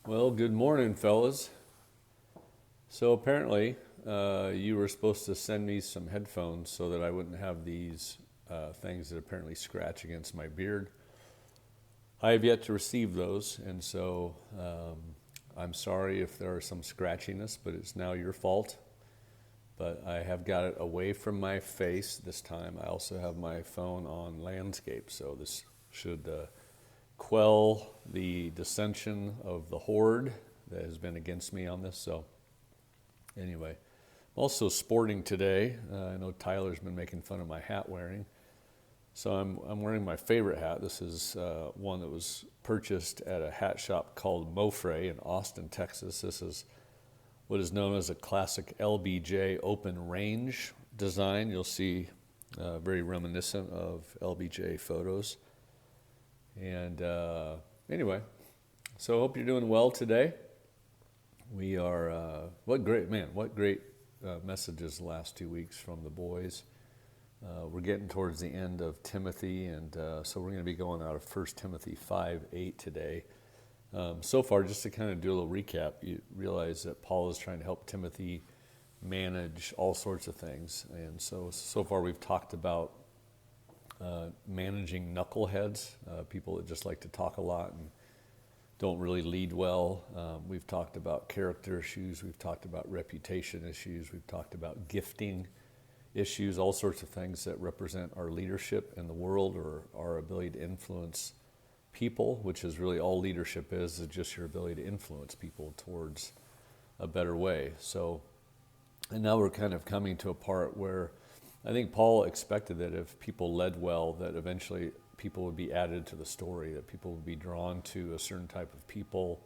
Well, good morning, fellas. So apparently, you were supposed to send me some headphones so that I wouldn't have these things that apparently scratch against my beard. I have yet to receive those, and so I'm sorry if there are some scratchiness, but it's now your fault. But I have got it away from my face this time. I also have my phone on landscape, so this should quell the dissension of the horde that has been against me on this. So anyway, I'm also sporting today. I know Tyler's been making fun of my hat wearing. So I'm wearing my favorite hat. This is one that was purchased at a hat shop called Mofre in Austin, Texas. This is what is known as a classic LBJ open range design. You'll see very reminiscent of LBJ photos. And anyway, so I hope you're doing well today. We are, what great messages the last 2 weeks from the boys. We're getting towards the end of Timothy, and so we're going to be going out of 1 Timothy 5:8 today. So far, just to kind of do a little recap, you realize that Paul is trying to help Timothy manage all sorts of things. And so far we've talked about managing knuckleheads, people that just like to talk a lot and don't really lead well. We've talked about character issues. We've talked about reputation issues. We've talked about gifting issues, all sorts of things that represent our leadership in the world or our ability to influence people, which is really all leadership is just your ability to influence people towards a better way. So, and now we're kind of coming to a part where I think Paul expected that if people led well, that eventually people would be added to the story, that people would be drawn to a certain type of people.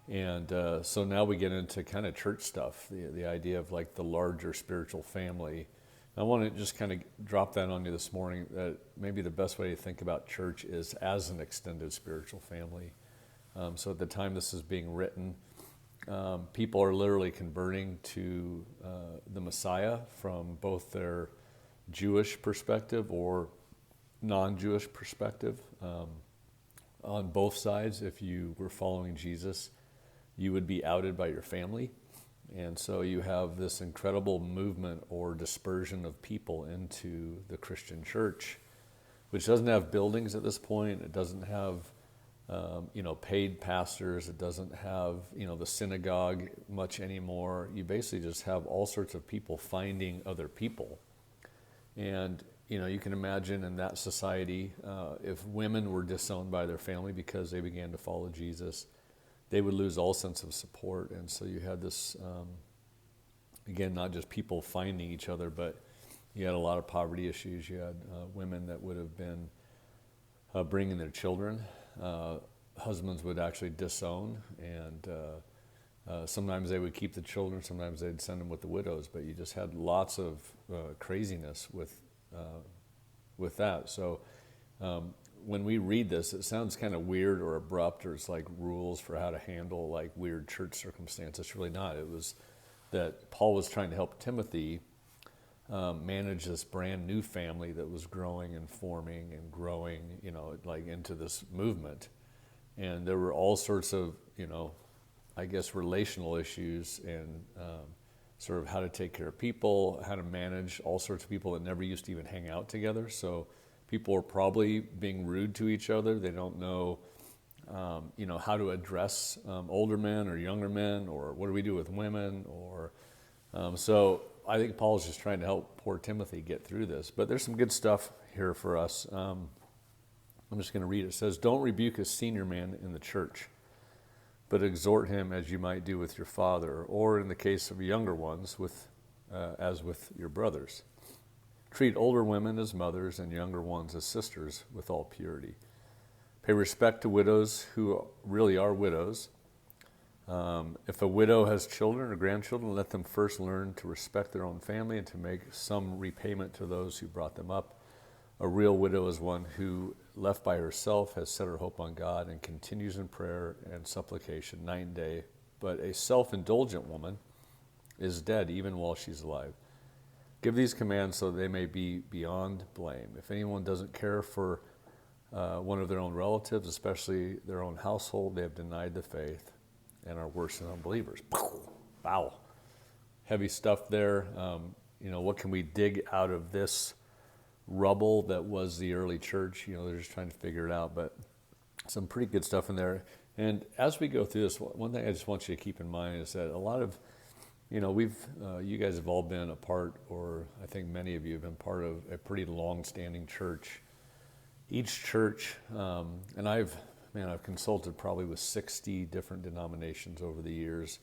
And so now we get into kind of church stuff, the idea of like the larger spiritual family. I want to just kind of drop that on you this morning, that maybe the best way to think about church is as an extended spiritual family. So at the time this is being written, people are literally converting to the Messiah from both their Jewish perspective or non-Jewish perspective. On both sides, if you were following Jesus, you would be outed by your family. And so you have this incredible movement or dispersion of people into the Christian church, which doesn't have buildings at this point. It doesn't have, paid pastors. It doesn't have, the synagogue much anymore. You basically just have all sorts of people finding other people. And, you can imagine in that society, if women were disowned by their family because they began to follow Jesus, they would lose all sense of support. And so you had this, again, not just people finding each other, but you had a lot of poverty issues. You had women that would have been bringing their children. Husbands would actually disown, and sometimes they would keep the children, sometimes they'd send them with the widows, but you just had lots of craziness with that. So when we read this, it sounds kind of weird or abrupt, or it's like rules for how to handle like weird church circumstances. It's really not. It was that Paul was trying to help Timothy manage this brand new family that was growing and forming and growing, like into this movement. And there were all sorts of, relational issues and sort of how to take care of people, how to manage all sorts of people that never used to even hang out together. So people are probably being rude to each other. They don't know, how to address older men or younger men, or what do we do with women, or so I think Paul's just trying to help poor Timothy get through this. But there's some good stuff here for us. I'm just going to read it. It says, "Don't rebuke a senior man in the church, but exhort him as you might do with your father, or in the case of younger ones, as with your brothers. Treat older women as mothers and younger ones as sisters with all purity. Pay respect to widows who really are widows. If a widow has children or grandchildren, let them first learn to respect their own family and to make some repayment to those who brought them up. A real widow is one who, left by herself, has set her hope on God and continues in prayer and supplication night and day. But a self-indulgent woman is dead even while she's alive. Give these commands so they may be beyond blame. If anyone doesn't care for one of their own relatives, especially their own household, they have denied the faith and are worse than unbelievers. Wow. Heavy stuff there. What can we dig out of this rubble that was the early church? They're just trying to figure it out, but some pretty good stuff in there. And as we go through this, one thing I just want you to keep in mind is that a lot of, you guys have all been a part, or I think many of you have been part of a pretty long-standing church. Each church, and I've consulted probably with 60 different denominations over the years,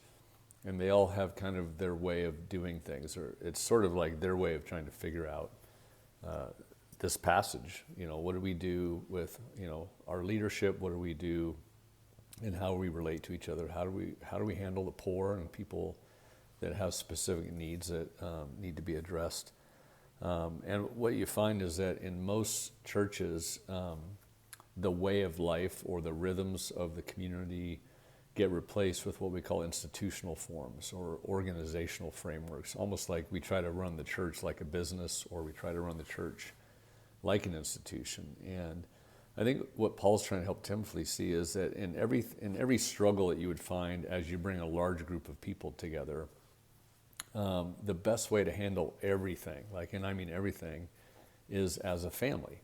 and they all have kind of their way of doing things, or it's sort of like their way of trying to figure out this passage. What do we do with, our leadership? What do we do and how we relate to each other? How do we handle the poor and people that have specific needs that need to be addressed? And what you find is that in most churches, the way of life or the rhythms of the community get replaced with what we call institutional forms or organizational frameworks, almost like we try to run the church like a business, or we try to run the church like an institution. And I think what Paul's trying to help Timothy see is that in every struggle that you would find as you bring a large group of people together, the best way to handle everything, everything, is as a family.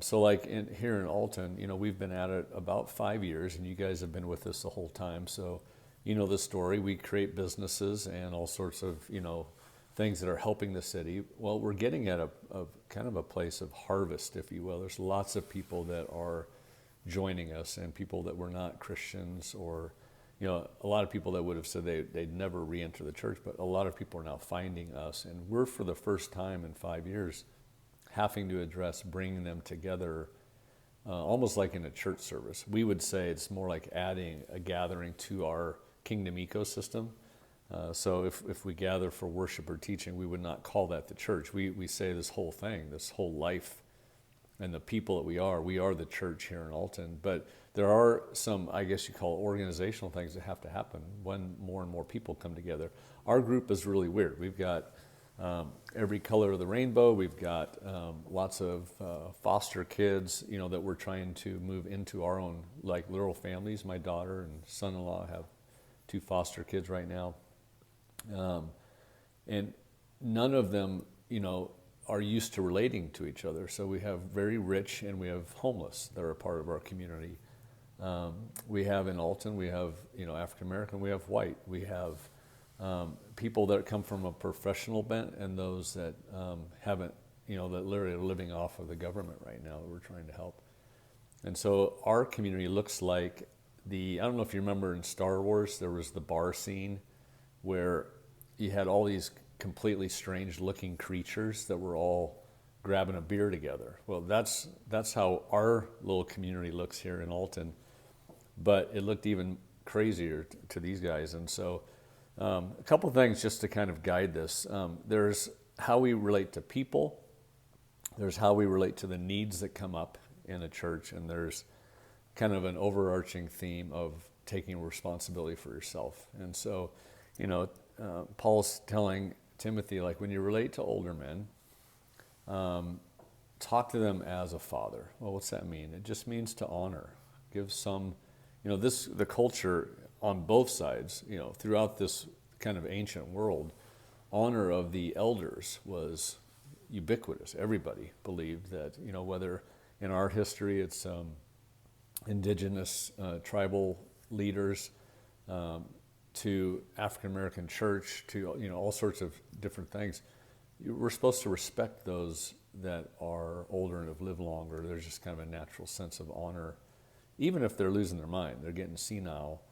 So like here in Alton, we've been at it about 5 years, and you guys have been with us the whole time. So the story. We create businesses and all sorts of, things that are helping the city. Well, we're getting at a kind of a place of harvest, if you will. There's lots of people that are joining us, and people that were not Christians, or a lot of people that would have said they'd never re-enter the church, but a lot of people are now finding us, and we're, for the first time in 5 years, having to address bringing them together, almost like in a church service. We would say it's more like adding a gathering to our kingdom ecosystem. So if we gather for worship or teaching, we would not call that the church. We say this whole thing, this whole life, and the people that we are the church here in Alton. But there are some, I guess you call it, organizational things that have to happen when more and more people come together. Our group is really weird. We've got every color of the rainbow. We've got lots of foster kids, that we're trying to move into our own, like, literal families. My daughter and son-in-law have 2 foster kids right now. And none of them, are used to relating to each other. So we have very rich and we have homeless that are a part of our community. We have in Alton, we have, African American, we have white, we have people that come from a professional bent, and those that haven't, that literally are living off of the government right now that we're trying to help. And so our community looks like I don't know if you remember in Star Wars, there was the bar scene where you had all these completely strange looking creatures that were all grabbing a beer together. Well, that's how our little community looks here in Alton, but it looked even crazier to these guys. And so a couple things just to kind of guide this. There's how we relate to people, there's how we relate to the needs that come up in a church, and there's kind of an overarching theme of taking responsibility for yourself. And so, Paul's telling Timothy, like, when you relate to older men, talk to them as a father. Well, what's that mean? It just means to honor. Give some, the culture on both sides, throughout this kind of ancient world, honor of the elders was ubiquitous. Everybody believed that, whether in our history it's indigenous tribal leaders, to African American church, to all sorts of different things. We're supposed to respect those that are older and have lived longer. There's just kind of a natural sense of honor, even if they're losing their mind, they're getting senile.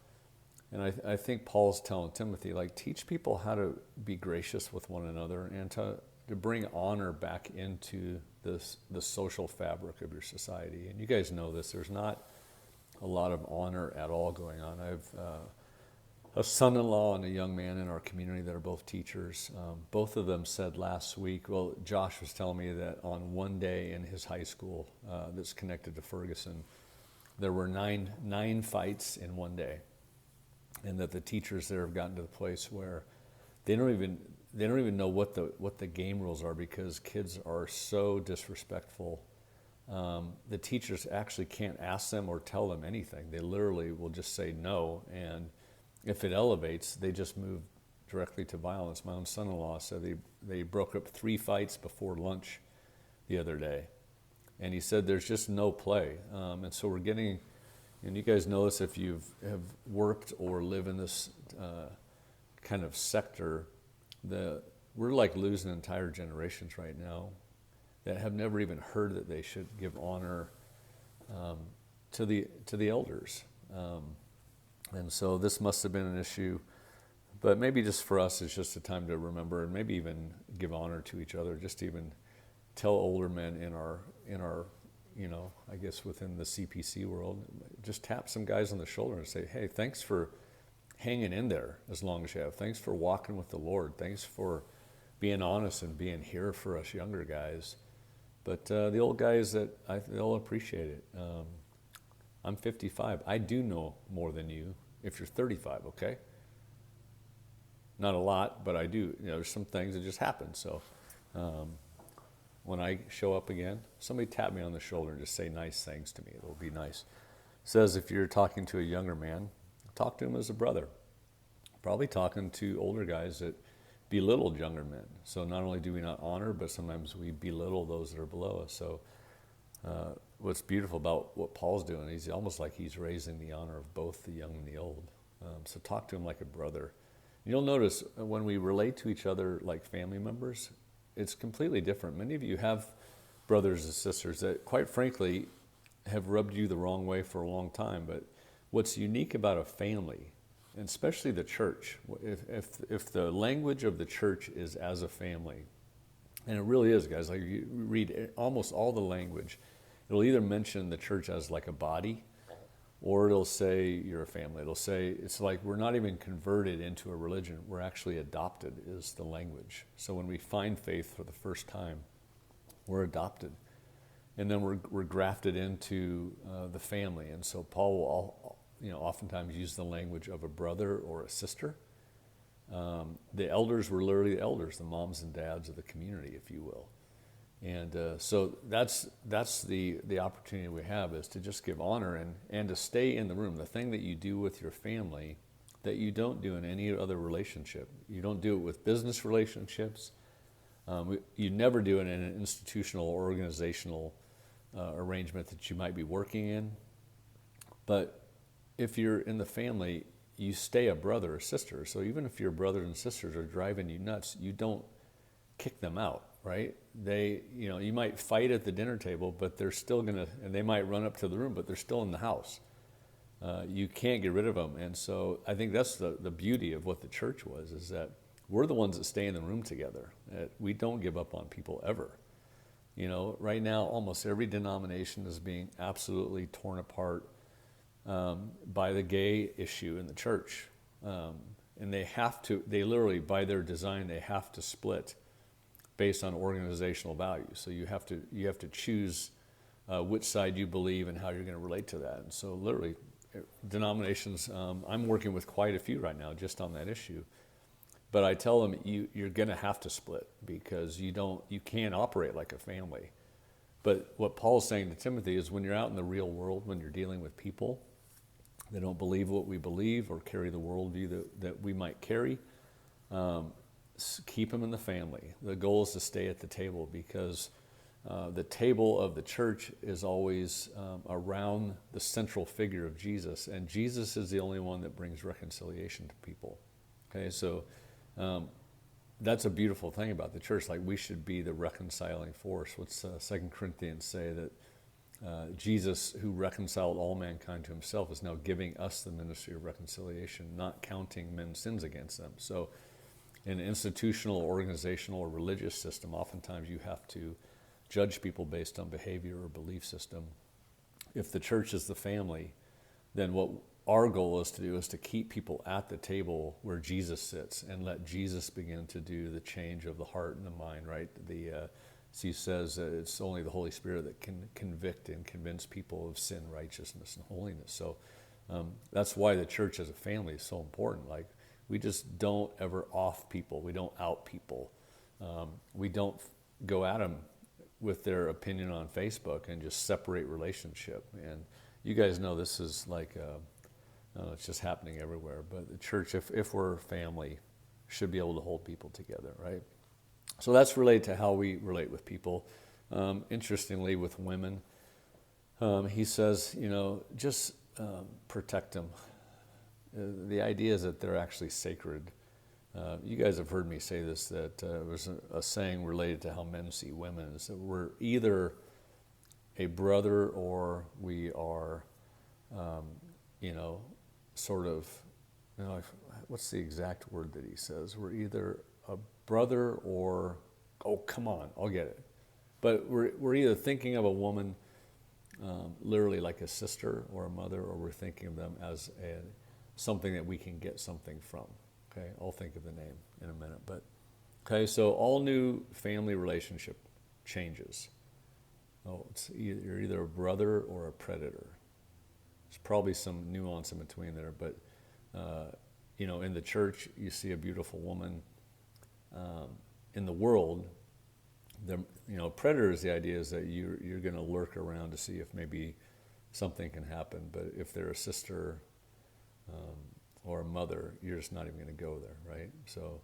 And I think Paul's telling Timothy, like, teach people how to be gracious with one another and to bring honor back into the social fabric of your society. And you guys know this. There's not a lot of honor at all going on. I've a son-in-law and a young man in our community that are both teachers. Both of them said last week, well, Josh was telling me that on one day in his high school that's connected to Ferguson, there were nine fights in one day, and that the teachers there have gotten to the place where they don't even know what the game rules are, because kids are so disrespectful. The teachers actually can't ask them or tell them anything. They literally will just say no, and if it elevates, they just move directly to violence. My own son-in-law said they broke up 3 fights before lunch the other day. And he said there's just no play. And so we're getting, and you guys know this if you have worked or live in this kind of sector, we're like losing entire generations right now that have never even heard that they should give honor to the elders. And so this must have been an issue, but maybe just for us, it's just a time to remember and maybe even give honor to each other, just even tell older men in our, I guess within the CPC world, just tap some guys on the shoulder and say, hey, thanks for hanging in there as long as you have. Thanks for walking with the Lord. Thanks for being honest and being here for us younger guys. But the old guys, they'll appreciate it. I'm 55. I do know more than you if you're 35, okay? Not a lot, but I do. There's some things that just happen. So when I show up again, somebody tap me on the shoulder and just say nice things to me. It'll be nice. It says if you're talking to a younger man, talk to him as a brother. Probably talking to older guys that belittled younger men. So not only do we not honor, but sometimes we belittle those that are below us. So what's beautiful about what Paul's doing, he's almost like he's raising the honor of both the young and the old. So talk to him like a brother. You'll notice when we relate to each other like family members, it's completely different. Many of you have brothers and sisters that, quite frankly, have rubbed you the wrong way for a long time. But what's unique about a family, and especially the church, if the language of the church is as a family, and it really is, guys, like you read almost all the language, it'll either mention the church as like a body, or it'll say you're a family. It'll say, it's like we're not even converted into a religion. We're actually adopted is the language. So when we find faith for the first time, we're adopted. And then we're grafted into the family. And so Paul will oftentimes use the language of a brother or a sister. The elders were literally the elders, the moms and dads of the community, if you will. And so that's the opportunity we have, is to just give honor and to stay in the room. The thing that you do with your family that you don't do in any other relationship. You don't do it with business relationships. You never do it in an institutional or organizational arrangement that you might be working in. But if you're in the family, you stay a brother or sister. So even if your brothers and sisters are driving you nuts, you don't kick them out, right? You might fight at the dinner table, but they're still and they might run up to the room, but they're still in the house. You can't get rid of them. And so I think that's the beauty of what the church was, is that we're the ones that stay in the room together. We don't give up on people ever. Right now, almost every denomination is being absolutely torn apart by the gay issue in the church. And they literally, by their design, they have to split based on organizational values. So you have to choose which side you believe and how you're going to relate to that. And so literally, denominations, I'm working with quite a few right now just on that issue. But I tell them, you're going to have to split, because you can't operate like a family. But what Paul's saying to Timothy is, when you're out in the real world, when you're dealing with people that don't believe what we believe or carry the worldview that we might carry, keep them in the family. The goal is to stay at the table, because the table of the church is always around the central figure of Jesus, and Jesus is the only one that brings reconciliation to people. Okay, so that's a beautiful thing about the church. Like, we should be the reconciling force. What's 2 Corinthians say, that Jesus, who reconciled all mankind to himself, is now giving us the ministry of reconciliation, not counting men's sins against them. So in an institutional, organizational, or religious system, oftentimes you have to judge people based on behavior or belief system. If the church is the family, then what our goal is to do is to keep people at the table where Jesus sits, and let Jesus begin to do the change of the heart and the mind, right? He says it's only the Holy Spirit that can convict and convince people of sin, righteousness, and holiness. So that's why the church as a family is so important. Like, we just don't ever off people. We don't out people. We don't go at them with their opinion on Facebook and just separate relationship. And you guys know this is like It's just happening everywhere. But the church, if we're family, should be able to hold people together, right? So that's related to how we relate with people. Interestingly, with women, he says, just protect them. The idea is that they're actually sacred. You guys have heard me say this, that it was a saying related to how men see women, is that we're either a brother or we are, sort of, what's the exact word that he says? We're either a brother or, oh, come on, I'll get it. But we're either thinking of a woman literally like a sister or a mother, or we're thinking of them as something that we can get something from. Okay, I'll think of the name in a minute. But okay, so all new family relationship changes. Oh, you're either a brother or a predator. There's probably some nuance in between there, but in the church you see a beautiful woman. In the world, predator is the idea is that you're going to lurk around to see if maybe something can happen. But if they're a sister or a mother, you're just not even going to go there, right? So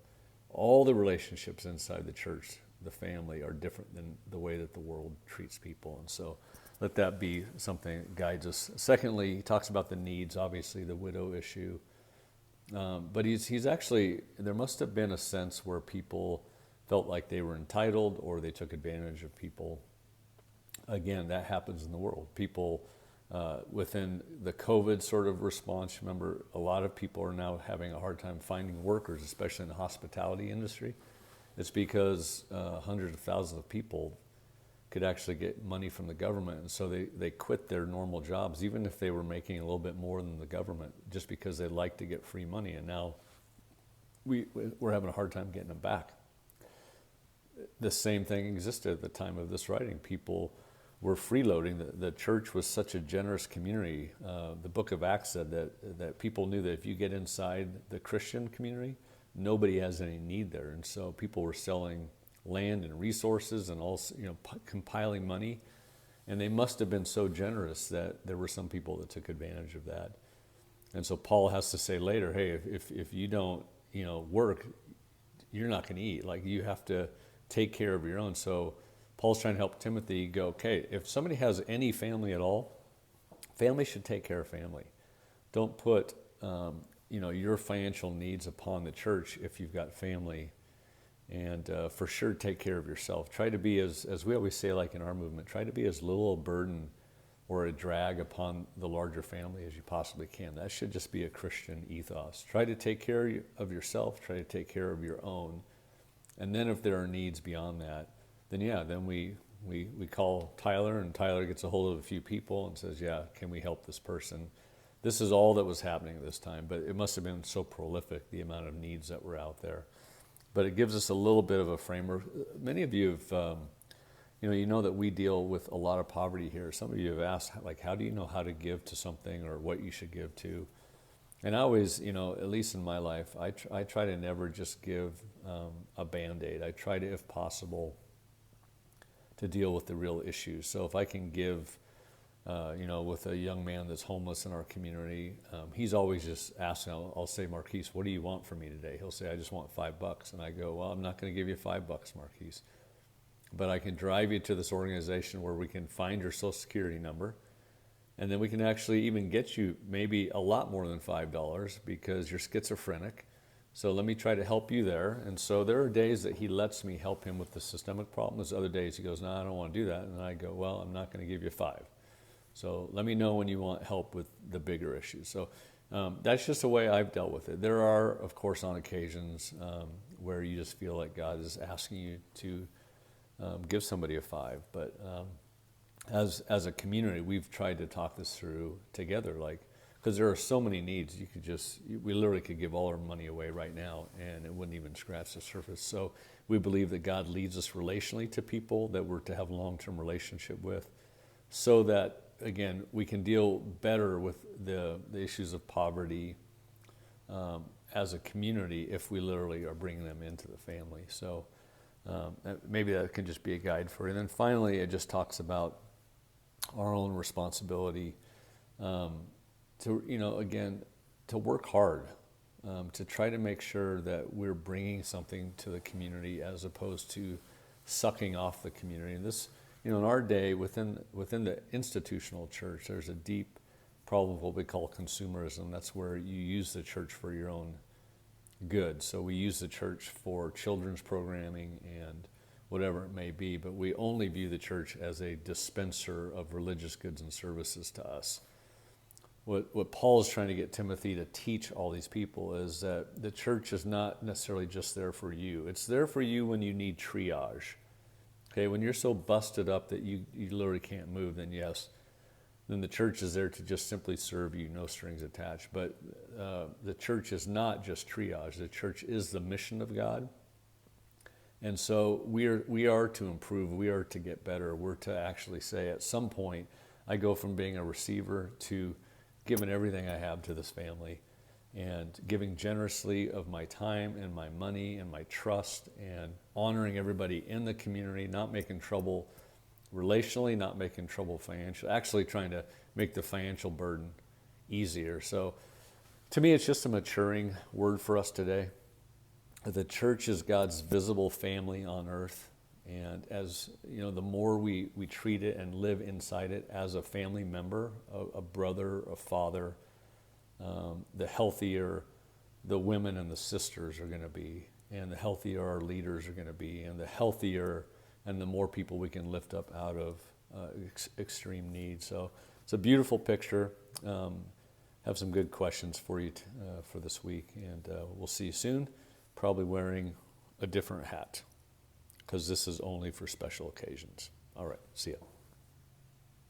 all the relationships inside the church, the family, are different than the way that the world treats people. And so let that be something that guides us. Secondly, he talks about the needs, obviously the widow issue. But he's actually, there must have been a sense where people felt like they were entitled or they took advantage of people. Again, that happens in the world. People within the COVID sort of response, remember, a lot of people are now having a hard time finding workers, especially in the hospitality industry. It's because hundreds of thousands of people could actually get money from the government, and so they quit their normal jobs, even if they were making a little bit more than the government, just because they like to get free money, and now we're having a hard time getting them back. The same thing existed at the time of this writing. People were freeloading. The church was such a generous community. The book of Acts said that people knew that if you get inside the Christian community, nobody has any need there. And so people were selling land and resources and also, compiling money. And they must have been so generous that there were some people that took advantage of that. And so Paul has to say later, hey, if you don't, work, you're not going to eat. Like, you have to take care of your own. So Paul's trying to help Timothy go, okay, if somebody has any family at all, family should take care of family. Don't put, your financial needs upon the church if you've got family. And for sure, take care of yourself. Try to be, as we always say, like in our movement, try to be as little a burden or a drag upon the larger family as you possibly can. That should just be a Christian ethos. Try to take care of yourself. Try to take care of your own. And then if there are needs beyond that, then we call Tyler, and Tyler gets a hold of a few people and says, yeah, can we help this person? This is all that was happening at this time, but it must have been so prolific, the amount of needs that were out there. But it gives us a little bit of a framework. Many of you have, you know that we deal with a lot of poverty here. Some of you have asked, like, how do you know how to give to something or what you should give to? And I always, at least in my life, I try to never just give a Band-Aid. I try to, if possible, to deal with the real issues. So if I can give, with a young man that's homeless in our community, he's always just asking, I'll say, Marquise, what do you want from me today? He'll say, I just want $5. And I go, well, I'm not going to give you $5, Marquise. But I can drive you to this organization where we can find your Social Security number. And then we can actually even get you maybe a lot more than $5 because you're schizophrenic. So let me try to help you there. And so there are days that he lets me help him with the systemic problem. There's other days he goes, no, I don't want to do that. And I go, well, I'm not going to give you $5. So let me know when you want help with the bigger issues. So that's just the way I've dealt with it. There are, of course, on occasions where you just feel like God is asking you to give somebody a $5. But as a community, we've tried to talk this through together, because there are so many needs. We literally could give all our money away right now and it wouldn't even scratch the surface. So we believe that God leads us relationally to people that we're to have a long-term relationship with, so that, again, we can deal better with the issues of poverty as a community if we literally are bringing them into the family. So maybe that can just be a guide for you. And then finally, it just talks about our own responsibility to, again, to work hard, to try to make sure that we're bringing something to the community as opposed to sucking off the community. And this, in our day, within the institutional church, there's a deep problem of what we call consumerism. That's where you use the church for your own good. So we use the church for children's programming and whatever it may be, but we only view the church as a dispenser of religious goods and services to us. What Paul is trying to get Timothy to teach all these people is that the church is not necessarily just there for you. It's there for you when you need triage. Okay, when you're so busted up that you literally can't move, then yes, then the church is there to just simply serve you, no strings attached. But the church is not just triage. The church is the mission of God. And so we are to improve. We are to get better. We're to actually say at some point, I go from being a receiver to giving everything I have to this family and giving generously of my time and my money and my trust and honoring everybody in the community, not making trouble relationally, not making trouble financially, actually trying to make the financial burden easier. So to me, it's just a maturing word for us today. The church is God's visible family on earth. And as the more we treat it and live inside it as a family member, a brother, a father, the healthier the women and the sisters are going to be, and the healthier our leaders are going to be, and the healthier and the more people we can lift up out of extreme need. So it's a beautiful picture. Have some good questions for you for this week, and we'll see you soon, probably wearing a different hat, because this is only for special occasions. All right, see ya.